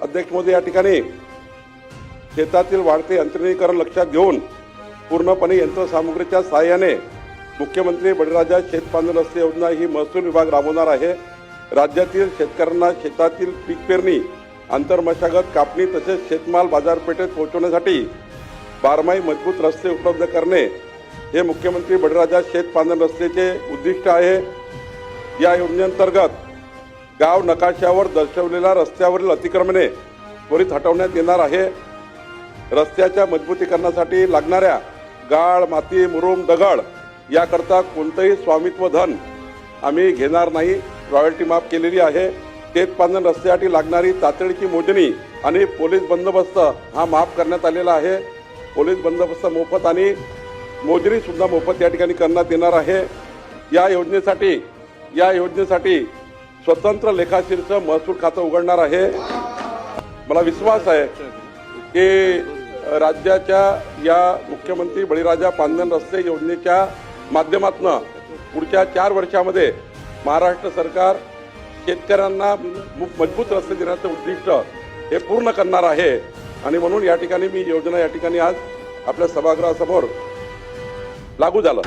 अध्यक्ष महोदय, या ठिकाणी शेतातील वाढते यंत्रणीकरण लक्षात घेऊन पूर्णपणे यंत्रसामुग्रीच्या सहाय्याने मुख्यमंत्री बळीराजा शेतपांढर रस्ते योजना ही महसूल विभाग राबवणार आहे। राज्यातील शेतकऱ्यांना शेतातील पीक पेरणी, आंतरमशागत, कापणी तसेच शेतमाल बाजारपेठेत पोहोचवण्यासाठी बारमाही मजबूत रस्ते उपलब्ध करणे हे मुख्यमंत्री बळीराजा शेतपांढर रस्त्याचे उद्दिष्ट आहे। या योजनेअंतर्गत गाव नकाशावर दर्शवलेल्या रस्त्यावरील अतिक्रमणे त्वरित हटवण्यात येणार आहे। रस्त्याच्या मजबूतीकरणासाठी लागणाऱ्या गाळ, माती, मुरुम, दगड याकरता कोणतेही स्वामित्व धन आम्ही घेणार नाही, रॉयल्टी माफ केलेली आहे। शेतपांढर रस्त्यासाठी लागणारी तातडीची मोजणी आणि पोलीस बंदोबस्त हा माफ करण्यात आलेला आहे। पोलीस बंदोबस्त मोफत आणि मोजणी सुद्धा मोफत या ठिकाणी करण्यात येणार आहे। या योजनेसाठी स्वतंत्र लेखाशीर्ष महसूल खातं उघडणार आहे। मला विश्वास आहे की राज्याच्या या मुख्यमंत्री बळीराजा पांढर रस्ते योजनेच्या माध्यमातून पुढच्या 4 वर्षामध्ये महाराष्ट्र सरकार शेतकऱ्यांना मजबूत रस्ते देण्याचं उद्दिष्ट हे पूर्ण करणार आहे आणि म्हणून या ठिकाणी मी योजना या ठिकाणी आज आपल्या सभागृहासमोर लागू झालं।